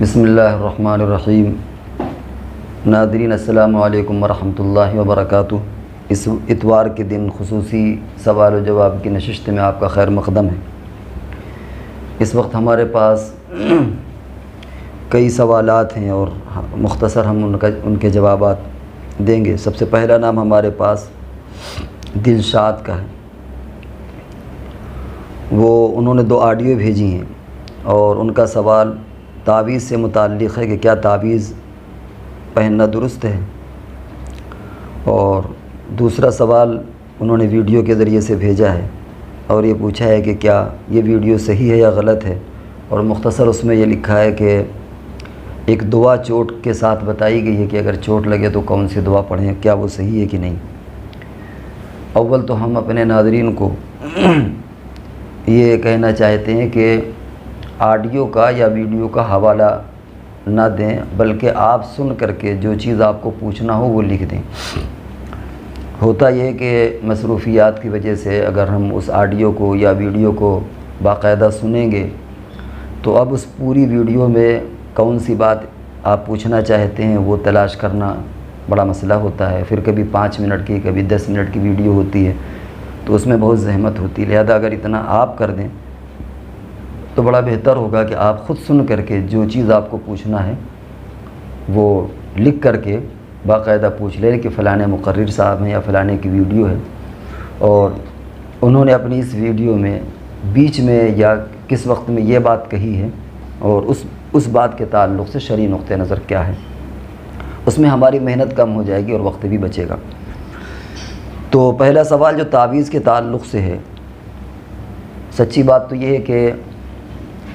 بسم اللہ الرحمن الرحیم۔ ناظرین السلام علیکم ورحمۃ اللہ وبرکاتہ۔ اس اتوار کے دن خصوصی سوال و جواب کی نشست میں آپ کا خیر مقدم ہے۔ اس وقت ہمارے پاس کئی سوالات ہیں اور مختصر ہم ان کے جوابات دیں گے۔ سب سے پہلا نام ہمارے پاس دلشاد کا ہے۔ انہوں نے 2 آڈیو بھیجی ہیں اور ان کا سوال تعویذ سے متعلق ہے کہ کیا تعویذ پہننا درست ہے، اور دوسرا سوال انہوں نے ویڈیو کے ذریعے سے بھیجا ہے اور یہ پوچھا ہے کہ کیا یہ ویڈیو صحیح ہے یا غلط ہے، اور مختصر اس میں یہ لکھا ہے کہ ایک دعا چوٹ کے ساتھ بتائی گئی ہے کہ اگر چوٹ لگے تو کون سی دعا پڑھیں، کیا وہ صحیح ہے کہ نہیں۔ اول تو ہم اپنے ناظرین کو یہ کہنا چاہتے ہیں کہ آڈیو کا یا ویڈیو کا حوالہ نہ دیں، بلکہ آپ سن کر کے جو چیز آپ کو پوچھنا ہو وہ لکھ دیں۔ ہوتا یہ کہ مصروفیات کی وجہ سے اگر ہم اس آڈیو کو یا ویڈیو کو باقاعدہ سنیں گے تو اب اس پوری ویڈیو میں کون سی بات آپ پوچھنا چاہتے ہیں وہ تلاش کرنا بڑا مسئلہ ہوتا ہے۔ پھر کبھی 5 منٹ کی، کبھی 10 منٹ کی ویڈیو ہوتی ہے تو اس میں بہت زحمت ہوتی ہے، لہذا اگر اتنا آپ کر دیں تو بڑا بہتر ہوگا کہ آپ خود سن کر کے جو چیز آپ کو پوچھنا ہے وہ لکھ کر کے باقاعدہ پوچھ لیں کہ فلاں مقرر صاحب ہیں یا فلاں کی ویڈیو ہے اور انہوں نے اپنی اس ویڈیو میں بیچ میں یا کس وقت میں یہ بات کہی ہے اور اس بات کے تعلق سے شرعی نقطہ نظر کیا ہے۔ اس میں ہماری محنت کم ہو جائے گی اور وقت بھی بچے گا۔ تو پہلا سوال جو تعویذ کے تعلق سے ہے، سچی بات تو یہ ہے کہ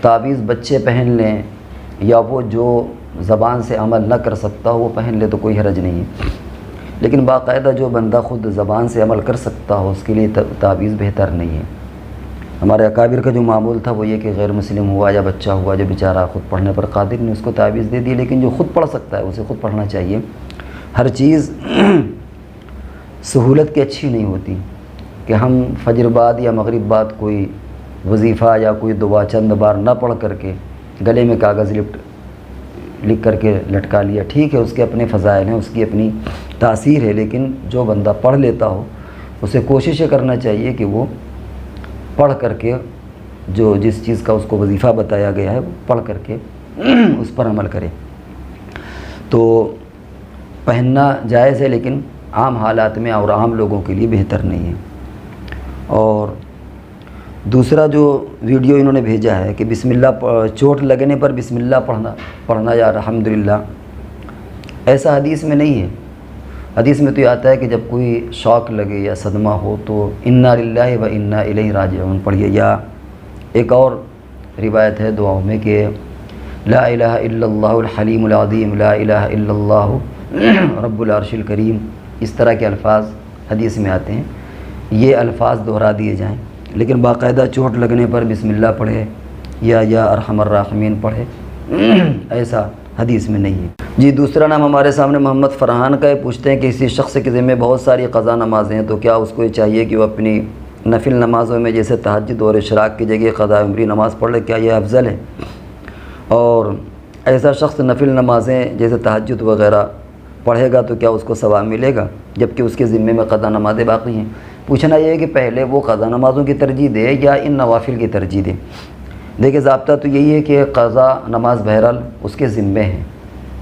تعویذ بچے پہن لیں یا وہ جو زبان سے عمل نہ کر سکتا ہو وہ پہن لے تو کوئی حرج نہیں ہے، لیکن باقاعدہ جو بندہ خود زبان سے عمل کر سکتا ہو اس کے لیے تعویذ بہتر نہیں ہے۔ ہمارے اکابر کا جو معمول تھا وہ یہ کہ غیر مسلم ہوا یا بچہ ہوا جو بیچارہ خود پڑھنے پر قادر نہیں اس کو تعویذ دے دی، لیکن جو خود پڑھ سکتا ہے اسے خود پڑھنا چاہیے۔ ہر چیز سہولت کی اچھی نہیں ہوتی کہ ہم فجر بعد یا مغرب بعد کوئی وظیفہ یا کوئی دعا چند بار نہ پڑھ کر کے گلے میں کاغذ لکھ کر کے لٹکا لیا، ٹھیک ہے اس کے اپنے فضائل ہیں، اس کی اپنی تاثیر ہے، لیکن جو بندہ پڑھ لیتا ہو اسے کوشش کرنا چاہیے کہ وہ پڑھ کر کے جس چیز کا اس کو وظیفہ بتایا گیا ہے وہ پڑھ کر کے اس پر عمل کرے۔ تو پہننا جائز ہے لیکن عام حالات میں اور عام لوگوں کے لیے بہتر نہیں ہے۔ اور دوسرا جو ویڈیو انہوں نے بھیجا ہے کہ بسم اللہ چوٹ لگنے پر بسم اللہ پڑھنا یا الحمدللہ، ایسا حدیث میں نہیں ہے۔ حدیث میں تو یہ آتا ہے کہ جب کوئی شوق لگے یا صدمہ ہو تو انا للہ و انا الیہ راجعون پڑھیے، یا ایک اور روایت ہے دعاؤں میں کہ لا الہ الا اللہ الحلیم العظیم لا الہ الا اللہ رب العرش الکریم، اس طرح کے الفاظ حدیث میں آتے ہیں، یہ الفاظ دہرا دیے جائیں، لیکن باقاعدہ چوٹ لگنے پر بسم اللہ پڑھے یا ارحم الراحمین پڑھے ایسا حدیث میں نہیں ہے۔ جی دوسرا نام ہمارے سامنے محمد فرحان کا ہے، پوچھتے ہیں کہ کسی شخص کے ذمہ بہت ساری قضا نمازیں ہیں تو کیا اس کو یہ چاہیے کہ وہ اپنی نفل نمازوں میں جیسے تہجد اور اشراق کی جگہ قضا عمری نماز پڑھ لے، کیا یہ افضل ہے؟ اور ایسا شخص نفل نمازیں جیسے تہجد وغیرہ پڑھے گا تو کیا اس کو ثواب ملے گا جبکہ اس کے ذمے میں قضا نمازیں باقی ہیں؟ پوچھنا یہ ہے کہ پہلے وہ قضا نمازوں کی ترجیح دے یا ان نوافل کی ترجیح دے۔ دیکھیں ضابطہ تو یہی ہے کہ قضا نماز بہرحال اس کے ذمے ہیں،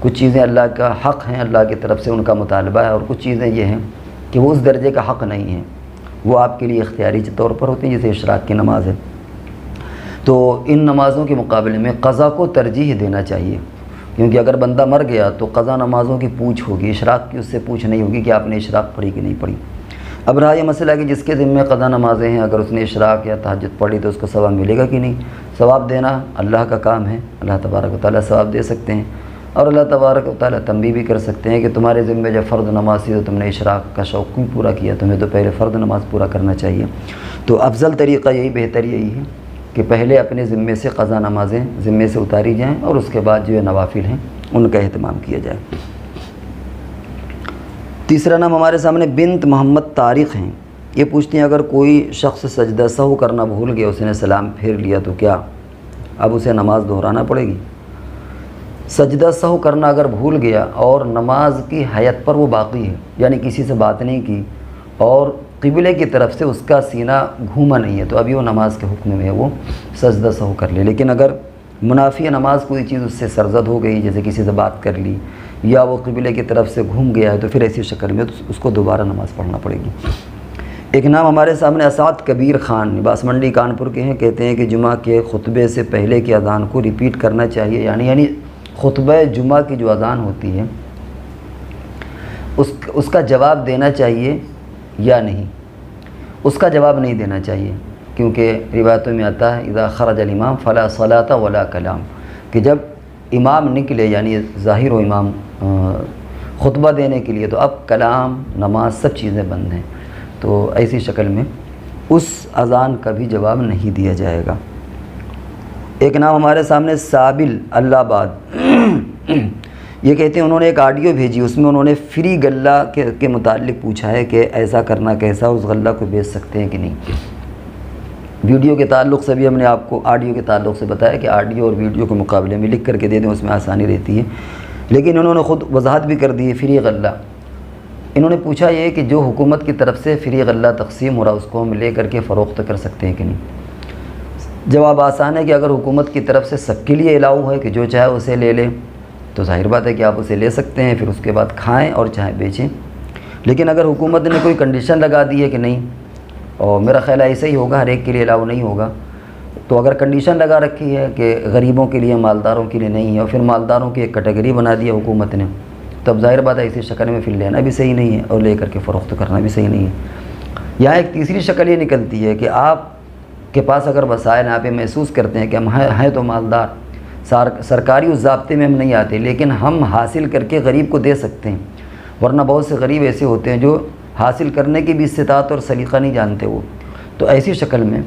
کچھ چیزیں اللہ کا حق ہیں، اللہ کی طرف سے ان کا مطالبہ ہے، اور کچھ چیزیں یہ ہیں کہ وہ اس درجے کا حق نہیں ہیں، وہ آپ کے لیے اختیاری طور پر ہوتی ہیں، جیسے اشراق کی نماز ہے۔ تو ان نمازوں کے مقابلے میں قضا کو ترجیح دینا چاہیے، کیونکہ اگر بندہ مر گیا تو قضا نمازوں کی پوچھ ہوگی، اشراق کی اس سے پوچھ نہیں ہوگی کہ آپ نے اشراق پڑھی کہ نہیں پڑھی۔ اب رہا یہ مسئلہ کہ جس کے ذمہ قضا نمازیں ہیں اگر اس نے اشراق یا تہجد پڑھی تو اس کو ثواب ملے گا کہ نہیں؟ ثواب دینا اللہ کا کام ہے، اللہ تبارک و تعالیٰ ثواب دے سکتے ہیں، اور اللہ تبارک و تعالیٰ تنبیہ بھی کر سکتے ہیں کہ تمہارے ذمہ جب فرض نماز تھی تو تم نے اشراق کا شوق کیوں پورا کیا، تمہیں تو پہلے فرض نماز پورا کرنا چاہیے۔ تو افضل طریقہ یہی، بہتر یہی ہے کہ پہلے اپنے ذمے سے قضا نمازیں ذمے سے اتاری جائیں اور اس کے بعد جو یہ نوافل ہیں ان کا اہتمام کیا جائے۔ تیسرا نام ہمارے سامنے بنت محمد طارق ہیں، یہ پوچھتے ہیں اگر کوئی شخص سجدہ سہو کرنا بھول گیا، اس نے سلام پھیر لیا تو کیا اب اسے نماز دہرانا پڑے گی؟ سجدہ سہو کرنا اگر بھول گیا اور نماز کی حیت پر وہ باقی ہے، یعنی کسی سے بات نہیں کی اور قبلے کی طرف سے اس کا سینہ گھوما نہیں ہے، تو ابھی وہ نماز کے حکم میں ہے، وہ سجدہ سہو کر لے۔ لیکن اگر منافی نماز کوئی چیز اس سے سرزد ہو گئی، جیسے کسی سے بات کر لی یا وہ قبلے کی طرف سے گھوم گیا ہے، تو پھر ایسی شکل میں اس کو دوبارہ نماز پڑھنا پڑے گی۔ ایک نام ہمارے سامنے اسعد کبیر خان لباس منڈی کانپور کے ہیں، کہتے ہیں کہ جمعہ کے خطبے سے پہلے کی اذان کو ریپیٹ کرنا چاہیے، یعنی خطبہ جمعہ کی جو اذان ہوتی ہے اس کا جواب دینا چاہیے یا نہیں؟ اس کا جواب نہیں دینا چاہیے، کیونکہ روایتوں میں آتا ہے اذا خرج الامام فلا صلاۃ ولا کلام، کہ جب امام نکلے یعنی ظاہر ہو امام خطبہ دینے کے لیے، تو اب کلام نماز سب چیزیں بند ہیں، تو ایسی شکل میں اس اذان کا بھی جواب نہیں دیا جائے گا۔ ایک نام ہمارے سامنے سابل اللہ آباد، یہ کہتے ہیں انہوں نے ایک آڈیو بھیجی، اس میں انہوں نے فری غلہ کے متعلق پوچھا ہے کہ ایسا کرنا کیسا، اس غلہ کو بیچ سکتے ہیں کہ نہیں۔ ویڈیو کے تعلق سے بھی ہم نے آپ کو آڈیو کے تعلق سے بتایا کہ آڈیو اور ویڈیو کے مقابلے میں لکھ کر کے دے دیں، اس میں آسانی رہتی ہے، لیکن انہوں نے خود وضاحت بھی کر دی ہے فری غلہ۔ انہوں نے پوچھا یہ کہ جو حکومت کی طرف سے فری غلہ تقسیم ہو رہا اس کو ہم لے کر کے فروخت کر سکتے ہیں کہ نہیں؟ جواب آسان ہے کہ اگر حکومت کی طرف سے سب کے لیے الاؤ ہے کہ جو چاہے اسے لے لے، تو ظاہر بات ہے کہ آپ اسے لے سکتے ہیں، پھر اس کے بعد کھائیں اور چاہے بیچیں۔ لیکن اگر حکومت نے کوئی کنڈیشن لگا دی ہے کہ نہیں، اور میرا خیال ایسا ہی ہوگا، ہر ایک کے لیے الاؤ نہیں ہوگا، تو اگر کنڈیشن لگا رکھی ہے کہ غریبوں کے لیے مالداروں کے لیے نہیں ہے، اور پھر مالداروں کی ایک کیٹیگری بنا دی ہے حکومت نے، تب ظاہر بات ہے اسی شکل میں پھر لینا بھی صحیح نہیں ہے اور لے کر کے فروخت کرنا بھی صحیح نہیں ہے۔ یہاں ایک تیسری شکل یہ نکلتی ہے کہ آپ کے پاس اگر وسائل آپ یہ محسوس کرتے ہیں کہ ہم ہیں تو مالدار، سرکاری اس ضابطے میں ہم نہیں آتے، لیکن ہم حاصل کر کے غریب کو دے سکتے ہیں، ورنہ بہت سے غریب ایسے ہوتے ہیں جو حاصل کرنے کی بھی استطاعت اور سلیقہ نہیں جانتے وہ، تو ایسی شکل میں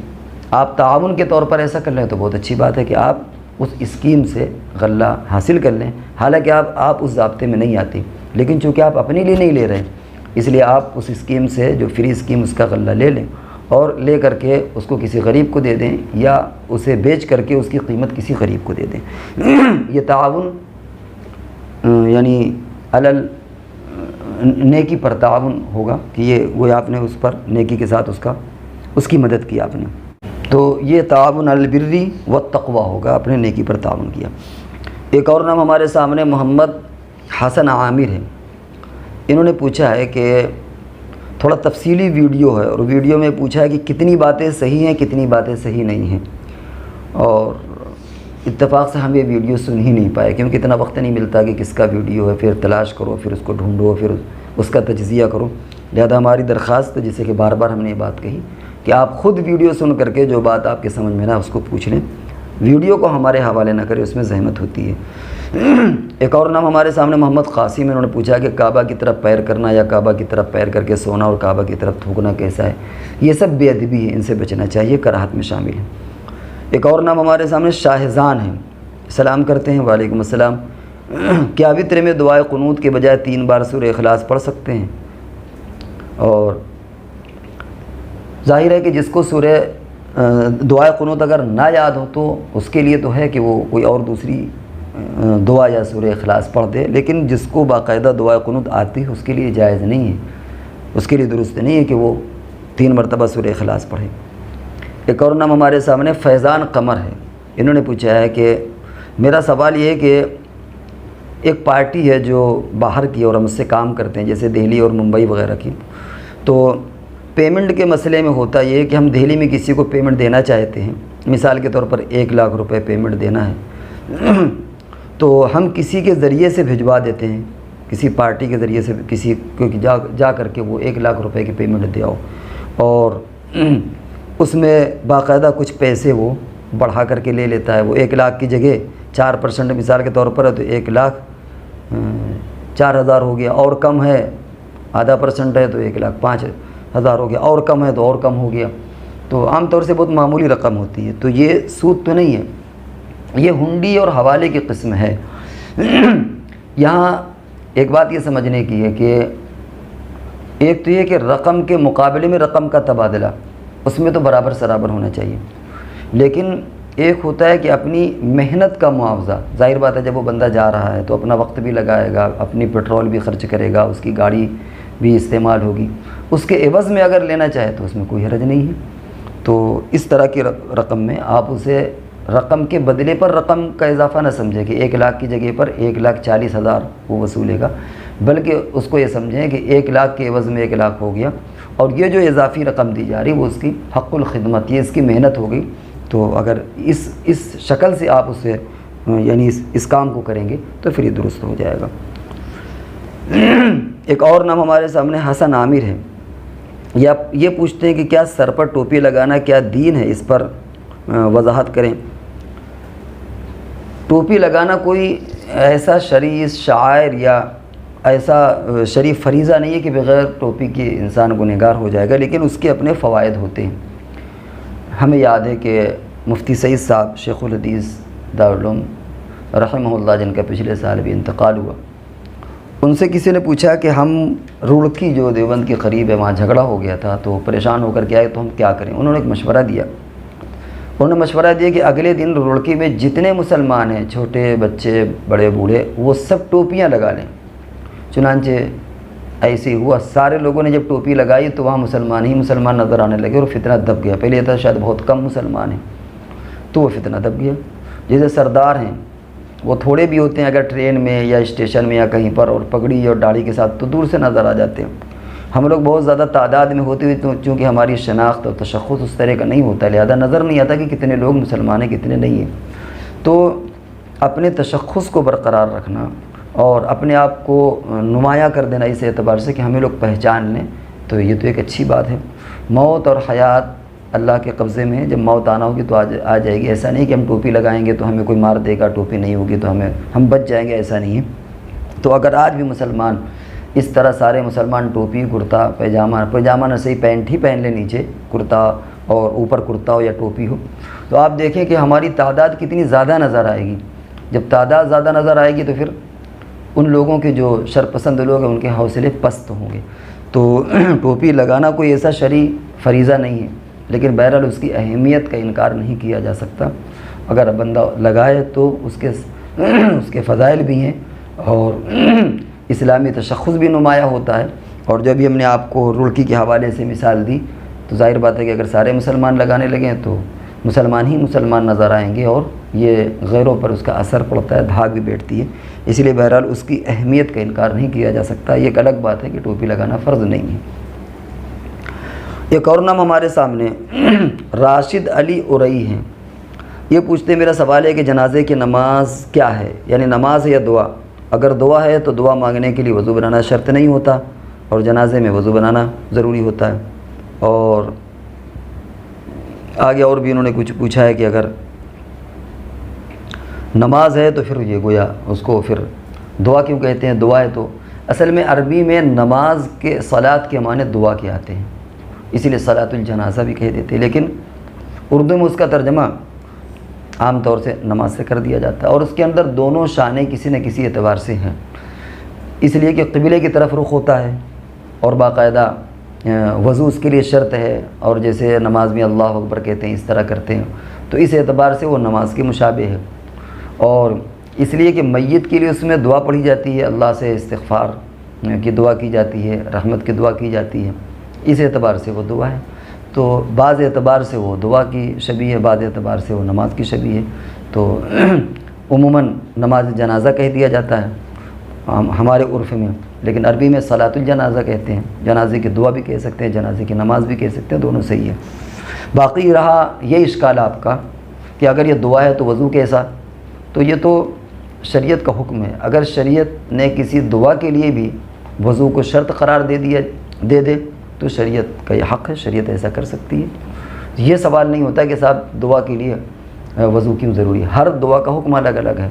آپ تعاون کے طور پر ایسا کر لیں تو بہت اچھی بات ہے کہ آپ اس اسکیم سے غلہ حاصل کر لیں، حالانکہ آپ اس ضابطے میں نہیں آتے، لیکن چونکہ آپ اپنے لیے نہیں لے رہے اس لیے آپ اس اسکیم سے جو فری اسکیم اس کا غلہ لے لیں اور لے کر کے اس کو کسی غریب کو دے دیں یا اسے بیچ کر کے اس کی قیمت کسی غریب کو دے دیں۔ یہ تعاون یعنی علل نیکی پر تعاون ہوگا کہ یہ وہ آپ نے اس پر نیکی کے ساتھ اس کی مدد کی آپ نے، تو یہ تعاون البری والتقوی ہوگا، اپنے نیکی پر تعاون کیا۔ ایک اور نام ہمارے سامنے محمد حسن عامر ہے، انہوں نے پوچھا ہے کہ تھوڑا تفصیلی ویڈیو ہے اور ویڈیو میں پوچھا ہے کہ کتنی باتیں صحیح ہیں کتنی باتیں صحیح نہیں ہیں، اور اتفاق سے ہم یہ ویڈیو سن ہی نہیں پائے کیونکہ اتنا وقت نہیں ملتا کہ کس کا ویڈیو ہے، پھر تلاش کرو، پھر اس کو ڈھونڈو، پھر اس کا تجزیہ کرو۔ لہذا ہماری درخواست جیسے کہ بار بار ہم نے یہ بات کہی کہ آپ خود ویڈیو سن کر کے جو بات آپ کے سمجھ میں نہ اس کو پوچھ لیں، ویڈیو کو ہمارے حوالے نہ کریں، اس میں زحمت ہوتی ہے۔ ایک اور نام ہمارے سامنے محمد قاسم، انہوں نے پوچھا کہ کعبہ کی طرف پیر کرنا یا کعبہ کی طرف پیر کر کے سونا اور کعبہ کی طرف تھوکنا کیسا ہے؟ یہ سب بے ادبی ہے، ان سے بچنا چاہیے، کراہت میں شامل ہے۔ ایک اور نام ہمارے سامنے شاہزان ہیں، سلام کرتے ہیں، وعلیکم السلام۔ کیا وتر میں دعائے قنوت کے بجائے 3 بار سورہ اخلاص پڑھ سکتے ہیں؟ اور ظاہر ہے کہ جس کو سورہ دعائے قنوت اگر نہ یاد ہو تو اس کے لیے تو ہے کہ وہ کوئی اور دوسری دعا یا سورہ اخلاص پڑھ دے، لیکن جس کو باقاعدہ دعائے قنوت آتی ہے اس کے لیے جائز نہیں ہے، اس کے لیے درست نہیں ہے کہ وہ 3 مرتبہ سورہ اخلاص پڑھے۔ ایک اور نام ہمارے سامنے فیضان قمر ہے، انہوں نے پوچھا ہے کہ میرا سوال یہ ہے کہ ایک پارٹی ہے جو باہر کی اور ہم اس سے کام کرتے ہیں جیسے دہلی اور ممبئی وغیرہ کی، تو پیمنٹ کے مسئلے میں ہوتا یہ ہے کہ ہم دہلی میں کسی کو پیمنٹ دینا چاہتے ہیں، مثال کے طور پر 1 لاکھ روپے پیمنٹ دینا ہے، تو ہم کسی کے ذریعے سے بھجوا دیتے ہیں، کسی پارٹی کے ذریعے سے کسی کو جا کر کے وہ 1 لاکھ روپے کی پیمنٹ دے آؤ، اور اس میں باقاعدہ کچھ پیسے وہ بڑھا کر کے لے لیتا ہے، وہ 1 لاکھ کی جگہ 4% مثال کے طور پر ہے تو 1,04,000 ہو گیا، اور کم ہے ½ % ہے تو 1,05,000 ہو گیا، اور کم ہے تو اور کم ہو گیا، تو عام طور سے بہت معمولی رقم ہوتی ہے، تو یہ سود تو نہیں ہے، یہ ہنڈی اور حوالے کی قسم ہے۔ یہاں ایک بات یہ سمجھنے کی ہے کہ ایک تو یہ کہ رقم کے مقابلے میں رقم کا تبادلہ اس میں تو برابر سرابر ہونا چاہیے، لیکن ایک ہوتا ہے کہ اپنی محنت کا معاوضہ، ظاہر بات ہے جب وہ بندہ جا رہا ہے تو اپنا وقت بھی لگائے گا، اپنی پیٹرول بھی خرچ کرے گا، اس کی گاڑی بھی استعمال ہوگی، اس کے عوض میں اگر لینا چاہے تو اس میں کوئی حرج نہیں ہے۔ تو اس طرح کی رقم میں آپ اسے رقم کے بدلے پر رقم کا اضافہ نہ سمجھیں کہ 1 لاکھ کی جگہ پر 1,40,000 وہ وصولے گا، بلکہ اس کو یہ سمجھیں کہ 1 لاکھ کے عوض میں 1 لاکھ ہو گیا، اور یہ جو اضافی رقم دی جا رہی وہ اس کی حق الخدمت، یہ اس کی محنت ہو گئی۔ تو اگر اس شکل سے آپ اسے یعنی اس کام کو کریں گے تو پھر یہ درست ہو جائے گا۔ ایک اور نام ہمارے سامنے حسن عامر ہے، یہ پوچھتے ہیں کہ کیا سر پر ٹوپی لگانا کیا دین ہے، اس پر وضاحت کریں۔ ٹوپی لگانا کوئی ایسا شرعی شعائر یا ایسا شرعی فریضہ نہیں ہے کہ بغیر ٹوپی کے انسان گنہگار ہو جائے گا، لیکن اس کے اپنے فوائد ہوتے ہیں۔ ہمیں یاد ہے کہ مفتی سعید صاحب شیخ الحدیث دارالعلوم رحمہ اللہ، جن کا پچھلے سال بھی انتقال ہوا، ان سے کسی نے پوچھا کہ ہم روڑکی جو دیوبند کے قریب ہے وہاں جھگڑا ہو گیا تھا تو پریشان ہو کر کے آئے تو ہم کیا کریں۔ انہوں نے ایک مشورہ دیا، انہوں نے مشورہ دیا کہ اگلے دن روڑکی میں جتنے مسلمان ہیں، چھوٹے بچے بڑے بوڑھے، وہ سب ٹوپیاں لگا لیں۔ چنانچہ ایسے ہی ہوا، سارے لوگوں نے جب ٹوپی لگائی تو وہاں مسلمان ہی مسلمان نظر آنے لگے اور فتنہ دب گیا۔ پہلے یہ تھا شاید بہت کم مسلمان ہیں، تو وہ فتنہ دب گیا۔ جیسے سردار ہیں وہ تھوڑے بھی ہوتے ہیں، اگر ٹرین میں یا اسٹیشن میں یا کہیں پر، اور پگڑی اور داڑھی کے ساتھ تو دور سے نظر آ جاتے ہیں۔ ہم لوگ بہت زیادہ تعداد میں ہوتے ہوئے تو چونکہ ہماری شناخت اور تشخص اس طرح کا نہیں ہوتا، لہذا نظر نہیں آتا کہ کتنے لوگ مسلمان ہیں کتنے نہیں ہیں۔ تو اپنے تشخص کو برقرار رکھنا اور اپنے آپ کو نمایاں کر دینا اس اعتبار سے کہ ہمیں لوگ پہچان لیں، تو یہ تو ایک اچھی بات ہے۔ موت اور حیات اللہ کے قبضے میں ہے، جب موت آنا ہوگی تو آ جائے گی۔ ایسا نہیں کہ ہم ٹوپی لگائیں گے تو ہمیں کوئی مار دے گا، ٹوپی نہیں ہوگی تو ہم بچ جائیں گے، ایسا نہیں ہے۔ تو اگر آج بھی مسلمان اس طرح سارے مسلمان ٹوپی، کرتا، پائجامہ نہ صحیح پینٹ ہی پہن لیں، نیچے کرتا اور اوپر کرتا ہو یا ٹوپی ہو، تو آپ دیکھیں کہ ہماری تعداد کتنی زیادہ نظر آئے گی۔ جب تعداد زیادہ نظر آئے گی تو پھر ان لوگوں کے جو شرپسند لوگ ہیں ان کے حوصلے پست ہوں گے۔ تو ٹوپی لگانا کوئی ایسا شرعی فریضہ نہیں ہے، لیکن بہرحال اس کی اہمیت کا انکار نہیں کیا جا سکتا۔ اگر بندہ لگائے تو اس کے فضائل بھی ہیں اور اسلامی تشخص بھی نمایاں ہوتا ہے۔ اور جو بھی ہم نے آپ کو روڑکی کے حوالے سے مثال دی، تو ظاہر بات ہے کہ اگر سارے مسلمان لگانے لگیں تو مسلمان ہی مسلمان نظر آئیں گے، اور یہ غیروں پر اس کا اثر پڑتا ہے، دھاگ بھی بیٹھتی ہے۔ اس لیے بہرحال اس کی اہمیت کا انکار نہیں کیا جا سکتا۔ یہ ایک الگ بات ہے کہ ٹوپی لگانا فرض نہیں ہے۔ ایک اور نام ہمارے سامنے راشد علی ارئی ہیں، یہ پوچھتے ہیں میرا سوال ہے کہ جنازے کی نماز کیا ہے، یعنی نماز ہے یا دعا؟ اگر دعا ہے تو دعا مانگنے کے لیے وضو بنانا شرط نہیں ہوتا، اور جنازے میں وضو بنانا ضروری ہوتا ہے۔ اور آگے اور بھی انہوں نے کچھ پوچھا ہے کہ اگر نماز ہے تو پھر یہ گویا اس کو پھر دعا کیوں کہتے ہیں؟ دعا ہے تو اصل میں عربی میں نماز کے صلاۃ کے معنی دعا کے آتے ہیں، اسی لیے صلاۃ الجنازہ بھی کہہ دیتے ہیں، لیکن اردو میں اس کا ترجمہ عام طور سے نماز سے کر دیا جاتا ہے، اور اس کے اندر دونوں شانیں کسی نہ کسی اعتبار سے ہیں، اس لیے کہ قبلے کی طرف رخ ہوتا ہے اور باقاعدہ وضو اس کے لیے شرط ہے، اور جیسے نماز میں اللہ اکبر کہتے ہیں اس طرح کرتے ہیں، تو اس اعتبار سے وہ نماز کے مشابہ ہے۔ اور اس لیے کہ میت کے لیے اس میں دعا پڑھی جاتی ہے، اللہ سے استغفار کی دعا کی جاتی ہے، رحمت کی دعا کی جاتی ہے، اس اعتبار سے وہ دعا ہے۔ تو بعض اعتبار سے وہ دعا کی شبیہ ہے، بعض اعتبار سے وہ نماز کی شبیہ ہے۔ تو عموماً نماز جنازہ کہہ دیا جاتا ہے ہمارے عرف میں، لیکن عربی میں صلاۃ الجنازہ کہتے ہیں، جنازے کی دعا بھی کہہ سکتے ہیں، جنازے کی نماز بھی کہہ سکتے ہیں، دونوں صحیح ہے۔ باقی رہا یہ اشکال آپ کا کہ اگر یہ دعا ہے تو وضو کیسا؟ تو یہ تو شریعت کا حکم ہے۔ اگر شریعت نے کسی دعا کے لیے بھی وضو کو شرط قرار دے دے تو شریعت کا یہ حق ہے، شریعت ایسا کر سکتی ہے۔ یہ سوال نہیں ہوتا کہ صاحب دعا کے لیے وضو کیوں ضروری ہے، ہر دعا کا حکم الگ الگ ہے،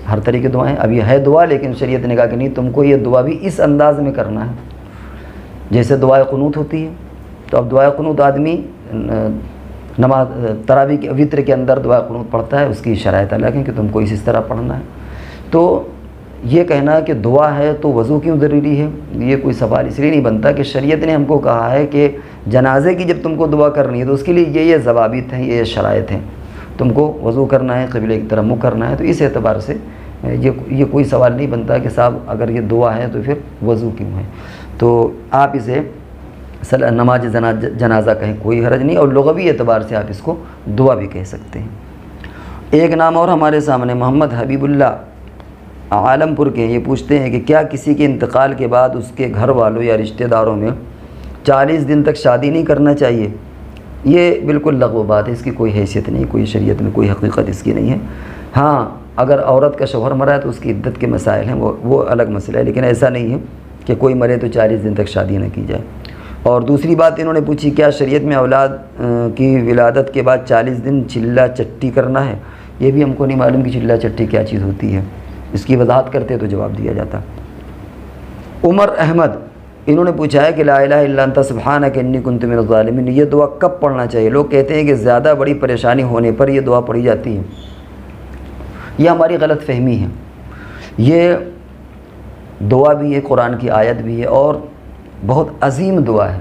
ہر طرح کی دعائیں۔ اب یہ ہے دعا، لیکن شریعت نے کہا کہ نہیں، تم کو یہ دعا بھی اس انداز میں کرنا ہے، جیسے دعائے قنوت ہوتی ہے۔ تو اب دعائے قنوت آدمی نماز تراویح کے وتر کے اندر دعائے قنوت پڑھتا ہے، اس کی شرائط الگ ہیں کہ تم کو اس طرح پڑھنا ہے۔ تو یہ کہنا کہ دعا ہے تو وضو کیوں ضروری ہے، یہ کوئی سوال اس لیے نہیں بنتا کہ شریعت نے ہم کو کہا ہے کہ جنازے کی جب تم کو دعا کرنی ہے تو اس کے لیے یہ ضوابط ہیں، یہ شرائط ہیں، تم کو وضو کرنا ہے، قبلے کی طرف منہ کرنا ہے، تو اس اعتبار سے یہ کوئی سوال نہیں بنتا کہ صاحب اگر یہ دعا ہے تو پھر وضو کیوں ہے. تو آپ اسے نماز جنازہ کہیں کوئی حرج نہیں، اور لغوی اعتبار سے آپ اس کو دعا بھی کہہ سکتے ہیں. ایک نام اور ہمارے سامنے محمد حبیب اللہ عالم پور کے، یہ پوچھتے ہیں کہ کیا کسی کے انتقال کے بعد اس کے گھر والوں یا رشتہ داروں میں 40 دن تک شادی نہیں کرنا چاہیے؟ یہ بالکل لغو بات ہے، اس کی کوئی حیثیت نہیں، کوئی شریعت میں کوئی حقیقت اس کی نہیں ہے. ہاں اگر عورت کا شوہر مرا ہے تو اس کی عدت کے مسائل ہیں، وہ الگ مسئلہ ہے، لیکن ایسا نہیں ہے کہ کوئی مرے تو 40 دن تک شادی نہ کی جائے. اور دوسری بات انہوں نے پوچھی کیا شریعت میں اولاد کی ولادت کے بعد 40 دن چلہ چٹی کرنا ہے؟ یہ بھی ہم کو نہیں معلوم کہ چلہ چٹی کیا چیز ہوتی ہے، اس کی وضاحت کرتے تو جواب دیا جاتا. عمر احمد انہوں نے پوچھا ہے کہ لا الہ الا انت سبحانک انی کنت من الظالمین، یہ دعا کب پڑھنا چاہیے؟ لوگ کہتے ہیں کہ زیادہ بڑی پریشانی ہونے پر یہ دعا پڑھی جاتی ہے. یہ ہماری غلط فہمی ہے. یہ دعا بھی ہے، قرآن کی آیت بھی ہے، اور بہت عظیم دعا ہے.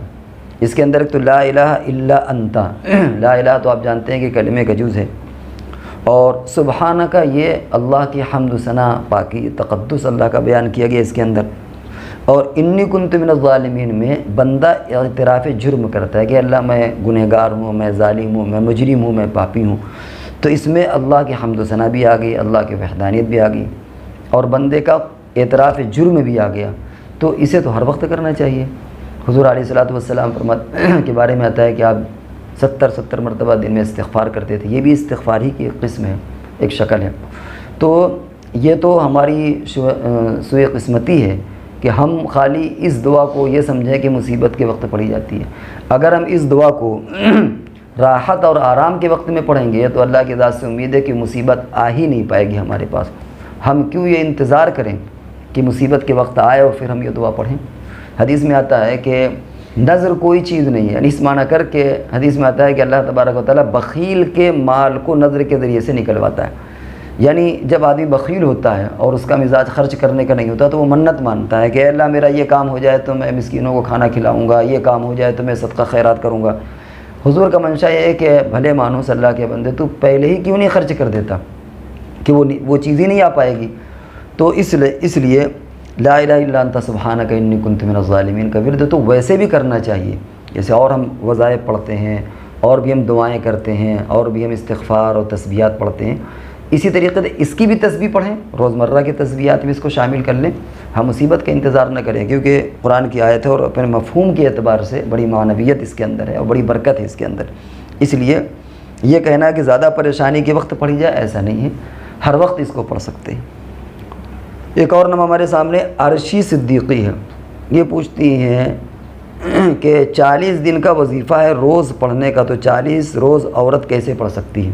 اس کے اندر ایک تو لا الہ الا انت، لا الہ تو آپ جانتے ہیں کہ کلمے کا جز ہے، اور سبحانک یہ اللہ کی حمد و ثنا، پاکی، تقدس اللہ کا بیان کیا گیا اس کے اندر. اور انی کنت من الظالمین میں بندہ اعتراف جرم کرتا ہے کہ اللہ میں گنہگار ہوں، میں ظالم ہوں، میں مجرم ہوں، میں پاپی ہوں. تو اس میں اللہ کی حمد و ثنا بھی آ گئی، اللہ کی وحدانیت بھی آ گئی، اور بندے کا اعتراف جرم بھی آ گیا. تو اسے تو ہر وقت کرنا چاہیے. حضور علیہ الصلوۃ والسلام کے بارے میں آتا ہے کہ آپ 70 مرتبہ دن میں استغفار کرتے تھے. یہ بھی استغفار ہی کی ایک قسم ہے، ایک شکل ہے. تو یہ تو ہماری سوء قسمتی ہے کہ ہم خالی اس دعا کو یہ سمجھیں کہ مصیبت کے وقت پڑھی جاتی ہے. اگر ہم اس دعا کو راحت اور آرام کے وقت میں پڑھیں گے تو اللہ کی ذات سے امید ہے کہ مصیبت آ ہی نہیں پائے گی ہمارے پاس. ہم کیوں یہ انتظار کریں کہ مصیبت کے وقت آئے اور پھر ہم یہ دعا پڑھیں؟ حدیث میں آتا ہے کہ نظر کوئی چیز نہیں ہے، یعنی اس معنی کر کے حدیث میں آتا ہے کہ اللہ تبارک و تعالیٰ بخیل کے مال کو نظر کے ذریعے سے نکلواتا ہے. یعنی جب آدمی بخیل ہوتا ہے اور اس کا مزاج خرچ کرنے کا نہیں ہوتا تو وہ منت مانتا ہے کہ اے اللہ میرا یہ کام ہو جائے تو میں مسکینوں کو کھانا کھلاؤں گا، یہ کام ہو جائے تو میں صدقہ خیرات کروں گا. حضور کا منشا یہ ہے کہ بھلے مانوس اللہ کے بندے تو پہلے ہی کیوں نہیں خرچ کر دیتا کہ وہ چیز ہی نہیں آ پائے گی. تو اس لیے لا الہ الا انت سبحانک انی کنت من الظالمین کا ورد تو ویسے بھی کرنا چاہیے جیسے اور ہم وظائف پڑھتے ہیں، اور بھی ہم دعائیں کرتے ہیں، اور بھی ہم استغفار اور تسبیحات پڑھتے ہیں. اسی طریقے سے اس کی بھی تسبیح پڑھیں، روزمرہ کی تسبیحات بھی اس کو شامل کر لیں. ہم مصیبت کا انتظار نہ کریں، کیونکہ قرآن کی آیت ہے اور اپنے مفہوم کے اعتبار سے بڑی معنویت اس کے اندر ہے اور بڑی برکت ہے اس کے اندر. اس لیے یہ کہنا کہ زیادہ پریشانی کے وقت پڑھی جائے ایسا نہیں ہے، ہر وقت اس کو پڑھ سکتے ہیں. ایک اور نام ہمارے سامنے عرشی صدیقی ہے. یہ پوچھتی ہیں کہ 40 دن کا وظیفہ ہے روز پڑھنے کا، تو 40 روز عورت کیسے پڑھ سکتی ہے؟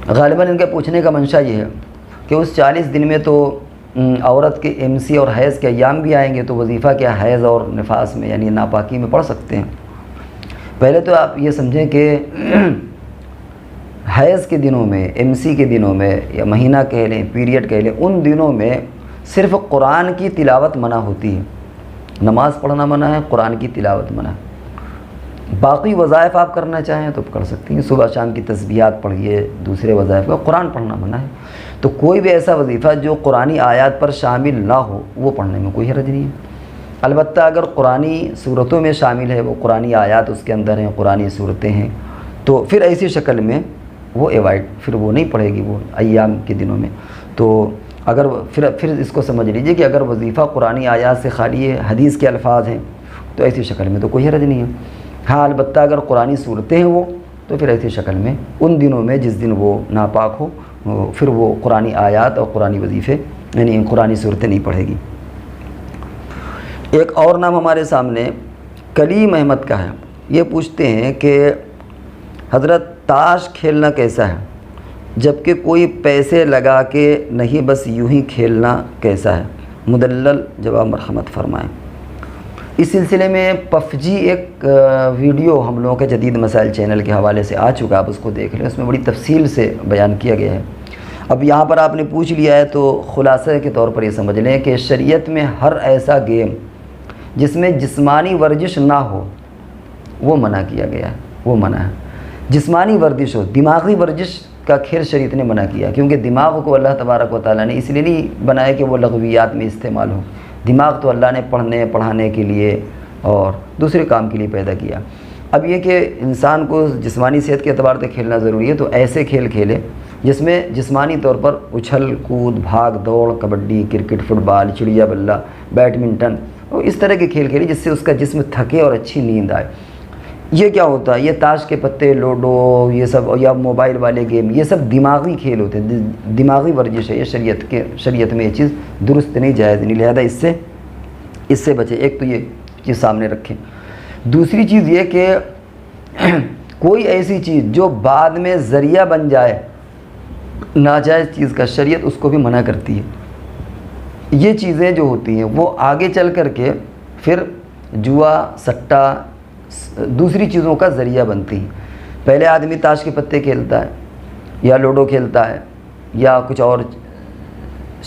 غالباً ان کے پوچھنے کا منشا یہ ہے کہ اس 40 دن میں تو عورت کے MC اور حیض کے ایام بھی آئیں گے، تو وظیفہ کیا حیض اور نفاس میں یعنی ناپاکی میں پڑھ سکتے ہیں؟ پہلے تو آپ یہ سمجھیں کہ حیض کے دنوں میں، MC کے دنوں میں، یا مہینہ کہہ لیں، پیریڈ کہہ لیں، ان دنوں میں صرف قرآن کی تلاوت منع ہوتی ہے. نماز پڑھنا منع ہے، قرآن کی تلاوت منع ہے. باقی وظائف آپ کرنا چاہیں تو کر سکتی ہیں، صبح شام کی تسبیحات پڑھیے، دوسرے وظائف کا. قرآن پڑھنا منع ہے. تو کوئی بھی ایسا وظیفہ جو قرآنی آیات پر شامل نہ ہو وہ پڑھنے میں کوئی حرج نہیں ہے. البتہ اگر قرآنی صورتوں میں شامل ہے، وہ قرآنی آیات اس کے اندر ہیں، قرآنی صورتیں ہیں، تو پھر ایسی شکل میں وہ ایوائڈ، پھر وہ نہیں پڑھے گی وہ ایام کے دنوں میں. تو اگر پھر اس کو سمجھ لیجئے کہ اگر وظیفہ قرآنی آیات سے خالی ہے، حدیث کے الفاظ ہیں، تو ایسی شکل میں تو کوئی حرج نہیں ہے. ہاں البتہ اگر قرآنی صورتیں ہیں وہ، تو پھر ایسی شکل میں ان دنوں میں جس دن وہ ناپاک ہو پھر وہ قرآنی آیات اور قرآنی وظیفے یعنی قرآنی صورتیں نہیں پڑھے گی. ایک اور نام ہمارے سامنے کلیم احمد کا ہے. یہ پوچھتے ہیں کہ حضرت تاش کھیلنا کیسا ہے، جبکہ کوئی پیسے لگا کے نہیں بس یوں ہی کھیلنا کیسا ہے؟ مدلل جواب مرحمت فرمائیں. اس سلسلے میں PUBG ایک ویڈیو ہم لوگوں کے جدید مسائل چینل کے حوالے سے آ چکا، آپ اس کو دیکھ لیں، اس میں بڑی تفصیل سے بیان کیا گیا ہے. اب یہاں پر آپ نے پوچھ لیا ہے تو خلاصہ کے طور پر یہ سمجھ لیں کہ شریعت میں ہر ایسا گیم جس میں جسمانی ورزش نہ ہو وہ منع کیا گیا ہے، وہ منع ہے. جسمانی ورزش ہو، دماغی ورزش کا کھیل شریعت نے منع کیا، کیونکہ دماغ کو اللہ تبارک و تعالیٰ نے اس لیے نہیں بنایا کہ وہ لغویات میں استعمال ہو۔ دماغ تو اللہ نے پڑھنے پڑھانے کے لیے اور دوسرے کام کے لیے پیدا کیا۔ اب یہ کہ انسان کو جسمانی صحت کے اعتبار سے کھیلنا ضروری ہے، تو ایسے کھیل کھیلے جس میں جسمانی طور پر اچھل کود، بھاگ دوڑ، کبڈی، کرکٹ، فٹ بال، چڑیا بلہ، بیڈمنٹن، اور اس طرح کے کھیل کھیلے جس سے اس کا جسم تھکے اور اچھی نیند آئے۔ یہ کیا ہوتا ہے؟ یہ تاش کے پتے، لوڈو، یہ سب، یا موبائل والے گیم، یہ سب دماغی کھیل ہوتے ہیں، دماغی ورزش ہے۔ یہ شریعت میں یہ چیز درست نہیں، جائز نہیں، لہذا اس سے بچے۔ ایک تو یہ چیز سامنے رکھیں۔ دوسری چیز یہ کہ کوئی ایسی چیز جو بعد میں ذریعہ بن جائے ناجائز چیز کا، شریعت اس کو بھی منع کرتی ہے۔ یہ چیزیں جو ہوتی ہیں وہ آگے چل کر کے پھر جوا، سٹا، دوسری چیزوں کا ذریعہ بنتی ہیں۔ پہلے آدمی تاش کے پتے کھیلتا ہے یا لوڈو کھیلتا ہے یا کچھ اور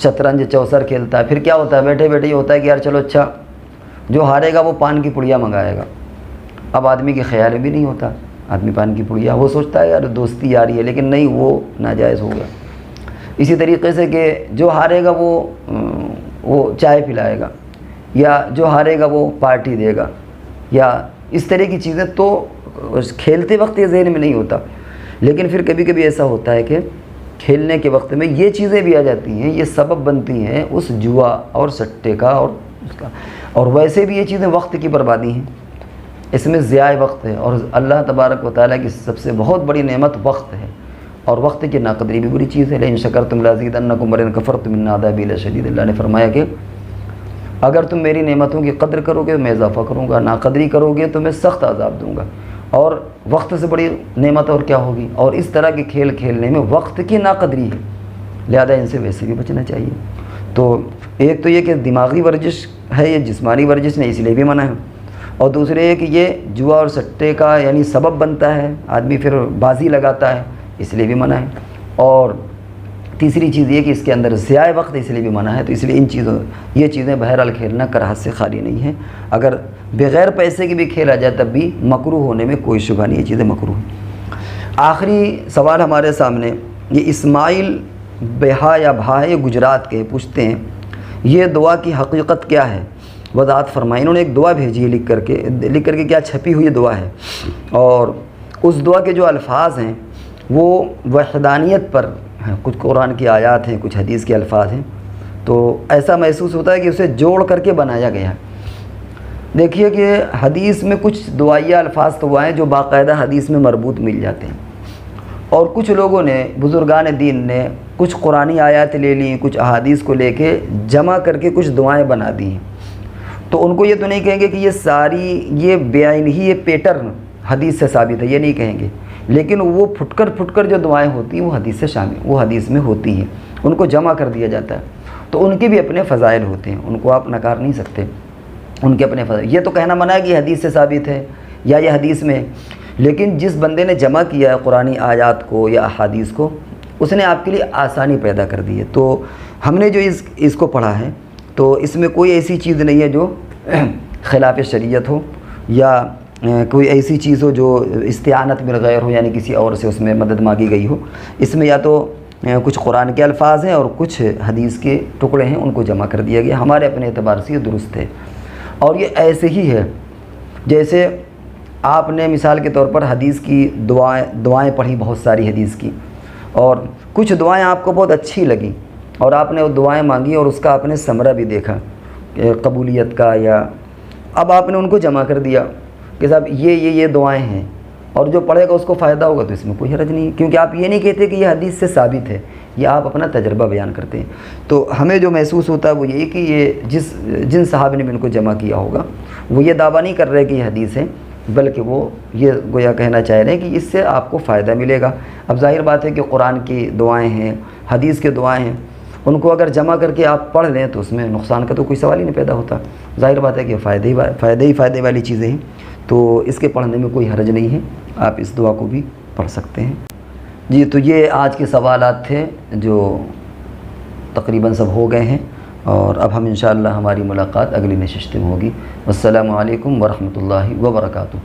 شطرنج، چوسر کھیلتا ہے، پھر کیا ہوتا ہے؟ بیٹھے بیٹھے یہ ہوتا ہے کہ یار چلو اچھا جو ہارے گا وہ پان کی پڑیا منگائے گا۔ اب آدمی کے خیال بھی نہیں ہوتا، آدمی پان کی پڑیا، وہ سوچتا ہے یار دوستی یاری ہے، لیکن نہیں، وہ ناجائز ہو گیا۔ اسی طریقے سے کہ جو ہارے گا وہ چائے پلائے گا، یا جو ہارے گا وہ پارٹی دے گا، یا اس طرح کی چیزیں تو کھیلتے وقت یہ ذہن میں نہیں ہوتا، لیکن پھر کبھی کبھی ایسا ہوتا ہے کہ کھیلنے کے وقت میں یہ چیزیں بھی آ جاتی ہیں، یہ سبب بنتی ہیں اس جوا اور سٹے کا اور اس کا۔ اور ویسے بھی یہ چیزیں وقت کی بربادی ہیں، اس میں ضیاع وقت ہے، اور اللہ تبارک و تعالیٰ کی سب سے بہت بڑی نعمت وقت ہے، اور وقت کی ناقدری بھی بری چیز ہے۔ لئن شکرتم لازیدنکم ولئن کفرتم ان عذابی لشدید۔ اللہ نے فرمایا کہ اگر تم میری نعمتوں کی قدر کرو گے میں اضافہ کروں گا، ناقدری کرو گے تو میں سخت عذاب دوں گا، اور وقت سے بڑی نعمت اور کیا ہوگی؟ اور اس طرح کے کھیل کھیلنے میں وقت کی ناقدری ہے، لہذا ان سے ویسے بھی بچنا چاہیے۔ تو ایک تو یہ کہ دماغی ورزش ہے، یہ جسمانی ورزش نہیں، اس لیے بھی منع ہے، اور دوسرے یہ کہ یہ جوا اور سٹے کا یعنی سبب بنتا ہے، آدمی پھر بازی لگاتا ہے، اس لیے بھی منع ہے، اور تیسری چیز یہ کہ اس کے اندر ضیاع وقت، اس لیے بھی منع ہے۔ تو اس لیے یہ چیزیں بہرحال کھیلنا کراہت سے خالی نہیں ہے۔ اگر بغیر پیسے کی بھی کھیلا جائے تب بھی مکروہ ہونے میں کوئی شبہ نہیں، یہ چیزیں مکروہ ہیں۔ آخری سوال ہمارے سامنے، یہ اسماعیل بہا یا بھائی گجرات کے پوچھتے ہیں یہ دعا کی حقیقت کیا ہے، وضاحت فرمائیں۔ انہوں نے ایک دعا بھیجی ہے لکھ کر کے کیا چھپی ہوئی دعا ہے، اور اس دعا کے جو الفاظ ہیں وہ وحدانیت پر ہیں، کچھ قرآن کی آیات ہیں، کچھ حدیث کے الفاظ ہیں، تو ایسا محسوس ہوتا ہے کہ اسے جوڑ کر کے بنایا گیا ہے۔ دیکھیے کہ حدیث میں کچھ دعائیہ الفاظ تو وہ ہیں جو باقاعدہ حدیث میں مربوط مل جاتے ہیں، اور کچھ لوگوں نے، بزرگان دین نے کچھ قرآنی آیات لے لیں، کچھ احادیث کو لے کے جمع کر کے کچھ دعائیں بنا دی ہیں۔ تو ان کو یہ تو نہیں کہیں گے کہ یہ ساری یہ بعین ہی یہ پیٹرن حدیث سے ثابت ہے، یہ نہیں کہیں گے، لیکن وہ پھٹ کر جو دعائیں ہوتی ہیں وہ حدیث سے شامل، وہ حدیث میں ہوتی ہیں، ان کو جمع کر دیا جاتا ہے، تو ان کے بھی اپنے فضائل ہوتے ہیں، ان کو آپ نکار نہیں سکتے، ان کے اپنے فضائل۔ یہ تو کہنا منع ہے کہ حدیث سے ثابت ہے یا یہ حدیث میں ہے، لیکن جس بندے نے جمع کیا ہے قرآنی آیات کو یا احادیث کو، اس نے آپ کے لیے آسانی پیدا کر دی ہے۔ تو ہم نے جو اس کو پڑھا ہے تو اس میں کوئی ایسی چیز نہیں ہے جو خلاف شریعت ہو، یا کوئی ایسی چیز ہو جو استعانت بالغیر ہو، یعنی کسی اور سے اس میں مدد مانگی گئی ہو۔ اس میں یا تو کچھ قرآن کے الفاظ ہیں اور کچھ حدیث کے ٹکڑے ہیں، ان کو جمع کر دیا گیا، ہمارے اپنے اعتبار سے یہ درست ہے۔ اور یہ ایسے ہی ہے جیسے آپ نے مثال کے طور پر حدیث کی دعائیں پڑھی، بہت ساری حدیث کی، اور کچھ دعائیں آپ کو بہت اچھی لگیں اور آپ نے وہ دعائیں مانگی اور اس کا آپ نے ثمرہ بھی دیکھا قبولیت کا، یا اب آپ نے ان کو جمع کر دیا کہ صاحب یہ دعائیں ہیں، اور جو پڑھے گا اس کو فائدہ ہوگا، تو اس میں کوئی حرج نہیں ہے، کیونکہ آپ یہ نہیں کہتے کہ یہ حدیث سے ثابت ہے، یہ آپ اپنا تجربہ بیان کرتے ہیں۔ تو ہمیں جو محسوس ہوتا ہے وہ یہی کہ یہ جن صحابہ نے بھی ان کو جمع کیا ہوگا وہ یہ دعویٰ نہیں کر رہے کہ یہ حدیث ہے، بلکہ وہ یہ گویا کہنا چاہ رہے ہیں کہ اس سے آپ کو فائدہ ملے گا۔ اب ظاہر بات ہے کہ قرآن کی دعائیں ہیں، حدیث کے دعائیں ہیں، ان کو اگر جمع کر کے آپ پڑھ لیں تو اس میں نقصان کا تو کوئی سوال ہی نہیں پیدا ہوتا، ظاہر بات ہے کہ فائدے والی چیزیں ہیں، تو اس کے پڑھنے میں کوئی حرج نہیں ہے، آپ اس دعا کو بھی پڑھ سکتے ہیں۔ جی، تو یہ آج کے سوالات تھے جو تقریباً سب ہو گئے ہیں، اور اب ہم انشاءاللہ ہماری ملاقات اگلی نشست میں ہوگی۔ السلام علیکم ورحمۃ اللہ وبرکاتہ۔